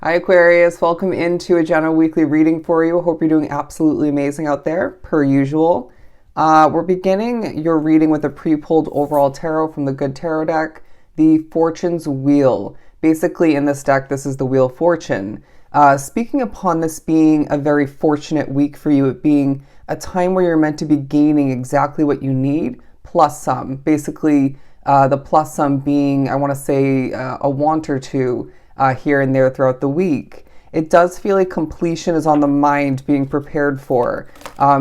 Hi Aquarius, welcome into a general weekly reading for you. Hope you're doing absolutely amazing out there, per usual. We're beginning your reading with a pre-pulled overall tarot from the Good Tarot deck, the Fortune's Wheel. Basically in this deck, this is the Wheel of Fortune. Speaking upon this being a very fortunate week for you, it being a time where you're meant to be gaining exactly what you need, plus some. Basically, the plus some being, I want to say, a want or two here and there throughout the week. It does feel like completion is on the mind, being prepared for.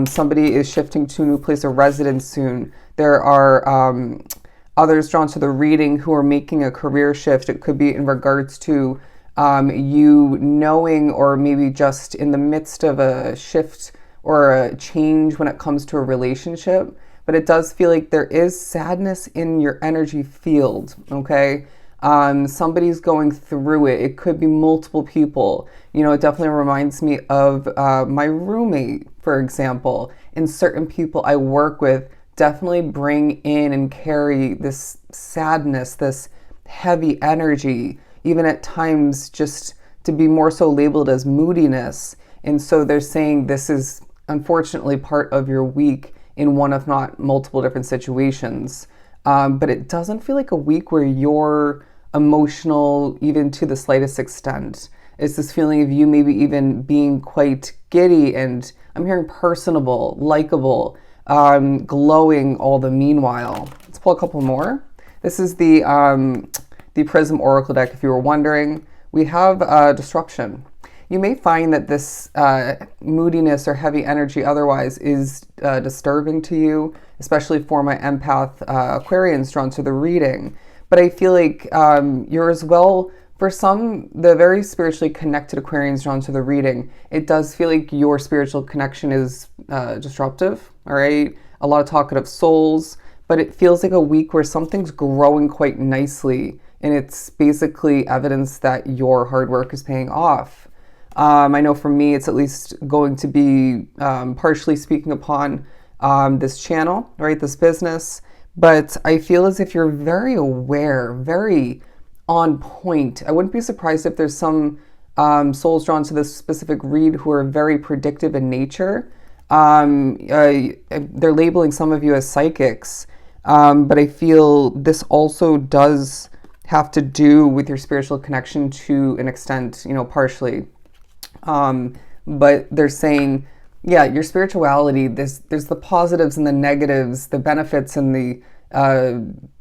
Somebody is shifting to a new place of residence soon. There are others drawn to the reading who are making a career shift. It could be in regards to you knowing, or maybe just in the midst of a shift or a change when it comes to a relationship. But it does feel like there is sadness in your energy field, okay? Somebody's going through it. It could be multiple people. You know, it definitely reminds me of my roommate, for example. And certain people I work with definitely bring in and carry this sadness, this heavy energy, even at times just to be more so labeled as moodiness. And so they're saying this is unfortunately part of your week in one, if not multiple different situations. But it doesn't feel like a week where you're emotional, even to the slightest extent. It's this feeling of you maybe even being quite giddy, and I'm hearing personable, likable, glowing all the meanwhile. Let's pull a couple more. This is the Prism Oracle deck, if you were wondering. We have disruption. You may find that this moodiness or heavy energy otherwise is disturbing to you, especially for my empath Aquarians drawn to the reading. But I feel like you're as well, for some, the very spiritually connected Aquarians drawn to the reading, it does feel like your spiritual connection is disruptive, all right? A lot of talkative souls, but it feels like a week where something's growing quite nicely, and it's basically evidence that your hard work is paying off. I know for me, it's at least going to be partially speaking upon this channel, right, this business. But I feel as if you're very aware, very on point. I wouldn't be surprised if there's some souls drawn to this specific read who are very predictive in nature. They're labeling some of you as psychics, but I feel this also does have to do with your spiritual connection to an extent, you know, partially. But they're saying, yeah, your spirituality, there's the positives and the negatives, the benefits and the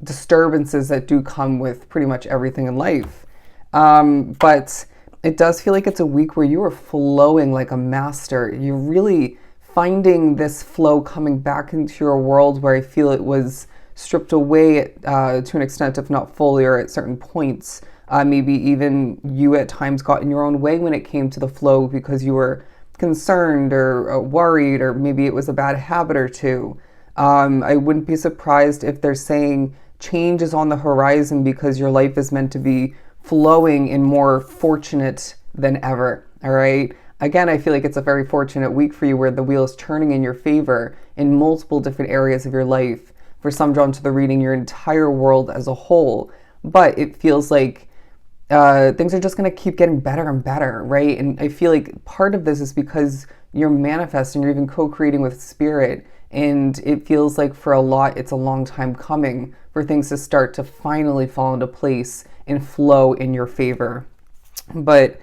disturbances that do come with pretty much everything in life. But it does feel like it's a week where you are flowing like a master. You're really finding this flow coming back into your world where I feel it was stripped away to an extent, if not fully, or at certain points. Maybe even you at times got in your own way when it came to the flow because you were concerned or worried, or maybe it was a bad habit or two. I wouldn't be surprised if they're saying change is on the horizon because your life is meant to be flowing in more fortunate than ever, all right? Again, I feel like it's a very fortunate week for you where the wheel is turning in your favor in multiple different areas of your life. For some drawn to the reading, your entire world as a whole. But it feels like things are just going to keep getting better and better, right? And I feel like part of this is because you're manifesting, you're even co-creating with spirit. And it feels like for a lot, it's a long time coming for things to start to finally fall into place and flow in your favor. But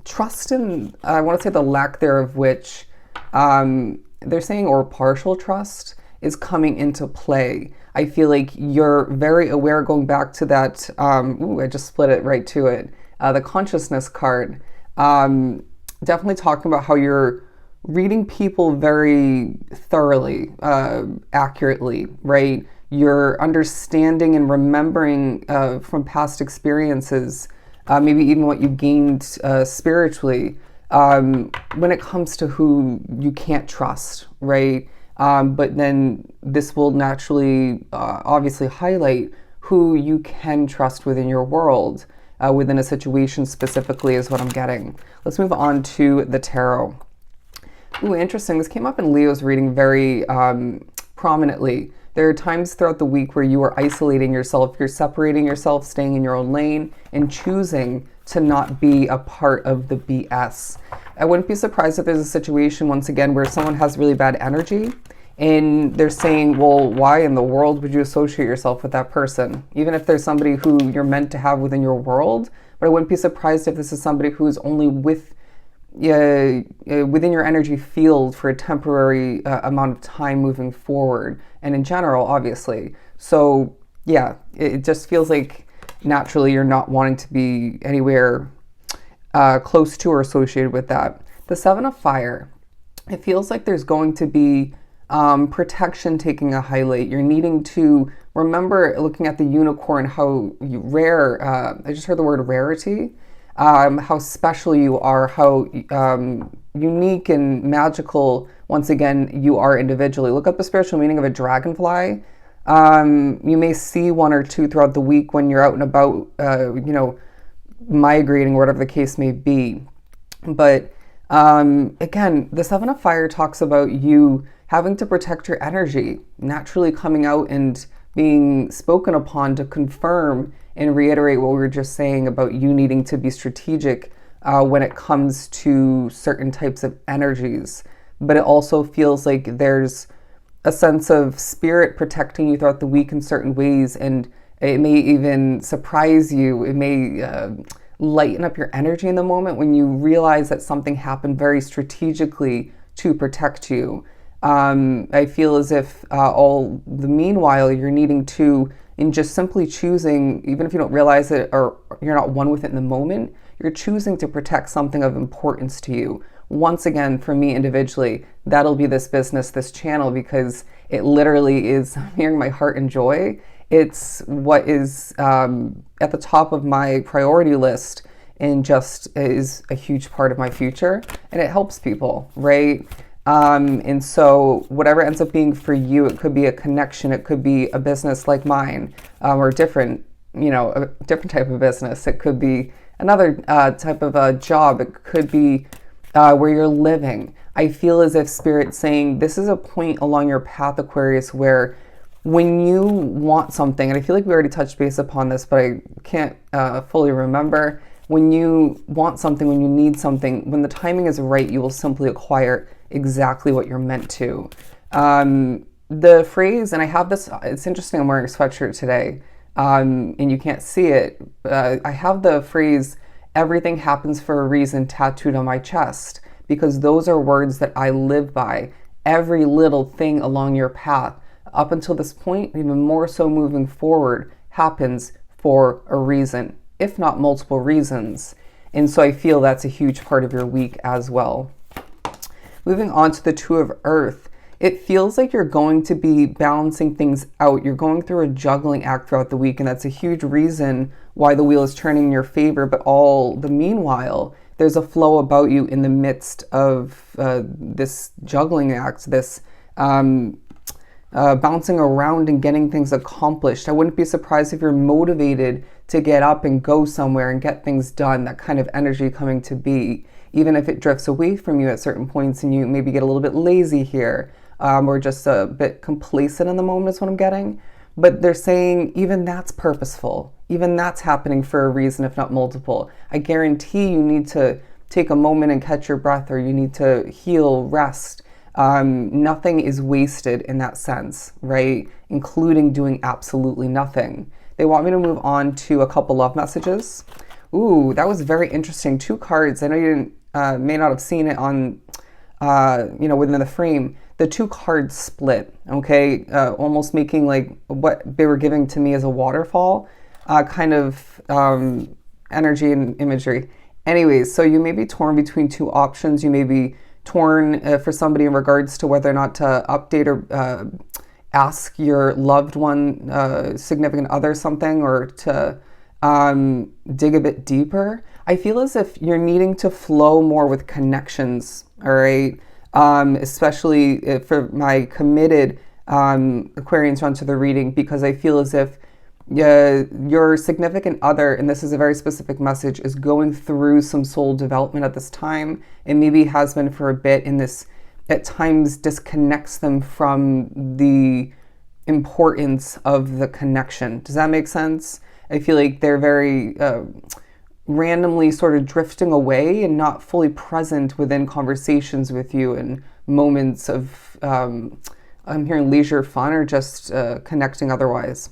trust in, I want to say the lack thereof, which they're saying, or partial trust, is coming into play. I feel like you're very aware, going back to that, I just split it right to it, the consciousness card. Definitely talking about how you're reading people very thoroughly, accurately, right? You're understanding and remembering from past experiences, maybe even what you gained spiritually, when it comes to who you can't trust, right? But then this will naturally, obviously highlight who you can trust within your world, within a situation specifically is what I'm getting. Let's move on to the tarot. Ooh, interesting. This came up in Leo's reading very prominently. There are times throughout the week where you are isolating yourself, you're separating yourself, staying in your own lane, and choosing to not be a part of the BS. I wouldn't be surprised if there's a situation, once again, where someone has really bad energy and they're saying, well, why in the world would you associate yourself with that person? Even if there's somebody who you're meant to have within your world, but I wouldn't be surprised if this is somebody who's only within your energy field for a temporary amount of time moving forward, and in general, obviously. So yeah, it just feels like naturally you're not wanting to be anywhere close to or associated with that. The Seven of Fire, it feels like there's going to be protection taking a highlight. You're needing to remember, looking at the unicorn, how rare, I just heard the word rarity, how special you are, how unique and magical, once again, you are individually. Look up the spiritual meaning of a dragonfly. You may see one or two throughout the week when you're out and about, migrating, whatever the case may be. But again, the Seven of Fire talks about you having to protect your energy, naturally coming out and being spoken upon to confirm and reiterate what we were just saying about you needing to be strategic when it comes to certain types of energies. But it also feels like there's a sense of spirit protecting you throughout the week in certain ways, and it may even surprise you. It may lighten up your energy in the moment when you realize that something happened very strategically to protect you. I feel as if all the meanwhile you're needing to, in just simply choosing, even if you don't realize it or you're not one with it in the moment, you're choosing to protect something of importance to you. Once again, for me individually, that'll be this business, this channel, because it literally is hearing my heart and joy. It's what is at the top of my priority list and just is a huge part of my future, and it helps people, right? And so whatever ends up being for you, it could be a connection, it could be a business like mine, or a different type of business. It could be another type of a job. It could be where you're living. I feel as if Spirit's saying this is a point along your path, Aquarius, where when you want something, and I feel like we already touched base upon this, but I can't fully remember. When you want something, when you need something, when the timing is right, you will simply acquire exactly what you're meant to. The phrase, and I have this, it's interesting, I'm wearing a sweatshirt today, and you can't see it. I have the phrase, everything happens for a reason, tattooed on my chest, because those are words that I live by. Every little thing along your path, up until this point, even more so moving forward, happens for a reason, if not multiple reasons. And so I feel that's a huge part of your week as well. Moving on to the Two of Earth, it feels like you're going to be balancing things out. You're going through a juggling act throughout the week, and that's a huge reason why the wheel is turning in your favor. But all the meanwhile, there's a flow about you in the midst of this juggling act, this bouncing around and getting things accomplished. I wouldn't be surprised if you're motivated to get up and go somewhere and get things done, that kind of energy coming to be. Even if it drifts away from you at certain points and you maybe get a little bit lazy here, or just a bit complacent in the moment is what I'm getting. But they're saying even that's purposeful. Even that's happening for a reason, if not multiple. I guarantee you need to take a moment and catch your breath, or you need to heal, rest. Nothing is wasted in that sense, right? Including doing absolutely nothing. They want me to move on to a couple love messages. Ooh, that was very interesting. 2 cards. I know you may not have seen it on, within the frame. The 2 cards split, okay? Almost making like what they were giving to me as a waterfall kind of energy and imagery. Anyways, so you may be torn between 2 options. You may be torn for somebody in regards to whether or not to update or ask your loved one, significant other something, or to dig a bit deeper. I feel as if you're needing to flow more with connections, all right? Especially for my committed Aquarians onto the reading, because I feel as if your significant other, and this is a very specific message, is going through some soul development at this time, and maybe has been for a bit, and this at times disconnects them from the importance of the connection. Does that make sense? I feel like they're very randomly sort of drifting away and not fully present within conversations with you and moments of, I'm hearing leisure, fun, or just connecting otherwise.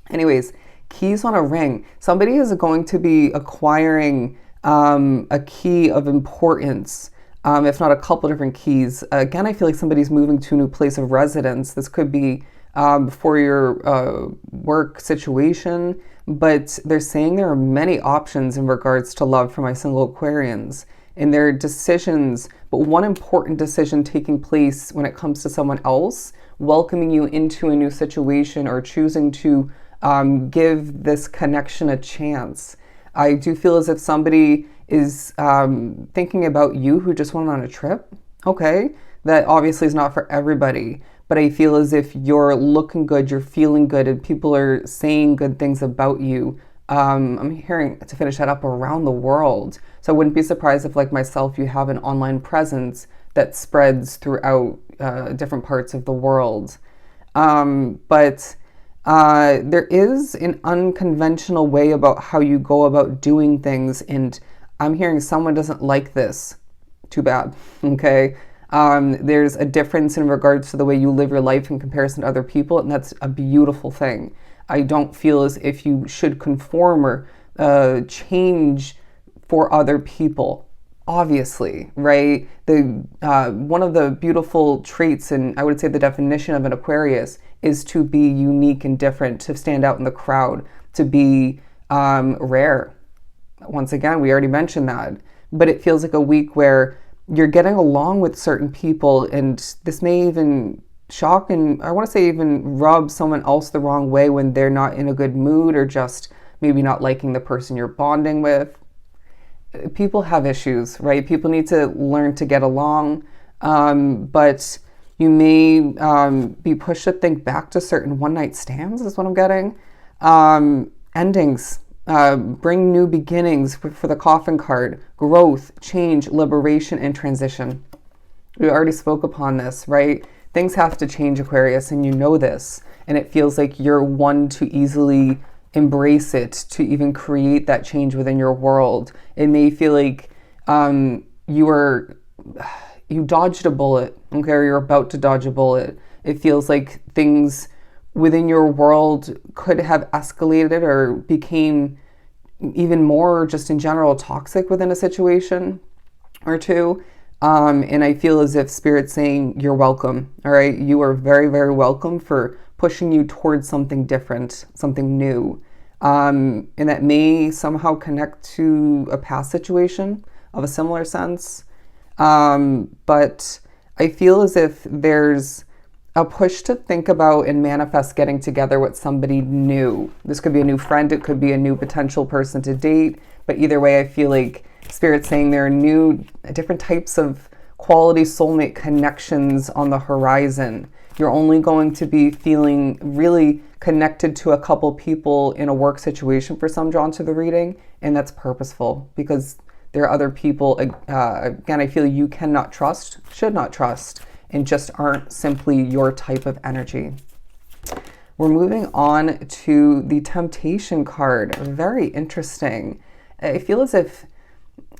Anyways, keys on a ring. Somebody is going to be acquiring a key of importance, if not a couple different keys. Again, I feel like somebody's moving to a new place of residence. This could be for your work situation, but they're saying there are many options in regards to love for my single Aquarians. And there are decisions, but one important decision taking place when it comes to someone else welcoming you into a new situation or choosing to give this connection a chance. I do feel as if somebody is thinking about you who just went on a trip. Okay, that obviously is not for everybody, but I feel as if you're looking good, you're feeling good, and people are saying good things about you. I'm hearing, to finish that up, around the world. So I wouldn't be surprised if, like myself, you have an online presence that spreads throughout different parts of the world. But there is an unconventional way about how you go about doing things, and I'm hearing someone doesn't like this. Too bad, okay? There's a difference in regards to the way you live your life in comparison to other people, and that's a beautiful thing. I don't feel as if you should conform or change for other people. Obviously, right? The one of the beautiful traits, and I would say the definition of an Aquarius, is to be unique and different, to stand out in the crowd, to be rare. Once again, we already mentioned that, but it feels like a week where you're getting along with certain people, and this may even shock and I want to say even rub someone else the wrong way when they're not in a good mood or just maybe not liking the person you're bonding with. People have issues, right? People need to learn to get along, but you may be pushed to think back to certain one-night stands, is what I'm getting. Endings, bring new beginnings for the coffin card, growth, change, liberation, and transition. We already spoke upon this, right? Things have to change, Aquarius, and you know this, and it feels like you're one to easily embrace it, to even create that change within your world. It may feel like you dodged a bullet, okay, or you're about to dodge a bullet. It feels like things within your world could have escalated or became even more just in general toxic within a situation or two. And I feel as if Spirit's saying you're welcome, all right? You are very, very welcome for pushing you towards something different, something new. And that may somehow connect to a past situation of a similar sense. But I feel as if there's a push to think about and manifest getting together with somebody new. This could be a new friend, it could be a new potential person to date, but either way, I feel like Spirit's saying there are different types of quality soulmate connections on the horizon. You're only going to be feeling really connected to a couple people in a work situation for some drawn to the reading, and that's purposeful because there are other people, again, I feel you cannot trust, should not trust, and just aren't simply your type of energy. We're moving on to the Temptation card. Very interesting. I feel as if,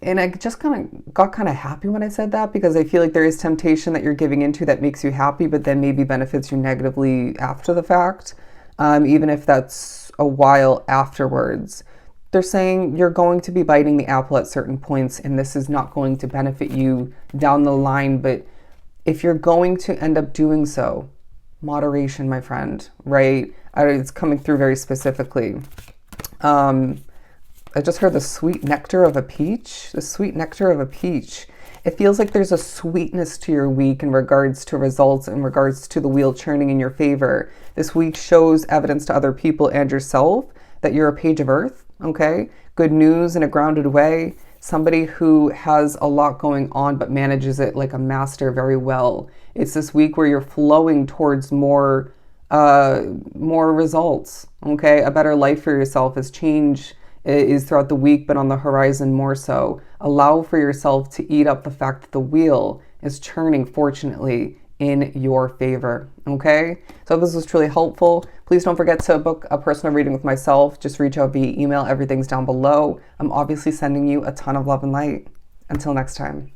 and I just got kind of happy when I said that because I feel like there is temptation that you're giving into that makes you happy, but then maybe benefits you negatively after the fact, even if that's a while afterwards. They're saying you're going to be biting the apple at certain points, and this is not going to benefit you down the line, but if you're going to end up doing so, moderation, my friend, right? It's coming through very specifically. I just heard the sweet nectar of a peach. The sweet nectar of a peach. It feels like there's a sweetness to your week in regards to results, in regards to the wheel churning in your favor. This week shows evidence to other people and yourself that you're a page of earth, okay? Good news in a grounded way. Somebody who has a lot going on but manages it like a master very well. It's this week where you're flowing towards more results, okay? A better life for yourself as change is throughout the week, but on the horizon more so. Allow for yourself to eat up the fact that the wheel is churning, fortunately, in your favor, okay? So if this was truly helpful, Please don't forget to book a personal reading with myself. Just reach out via email. Everything's down below. I'm obviously sending you a ton of love and light. Until next time.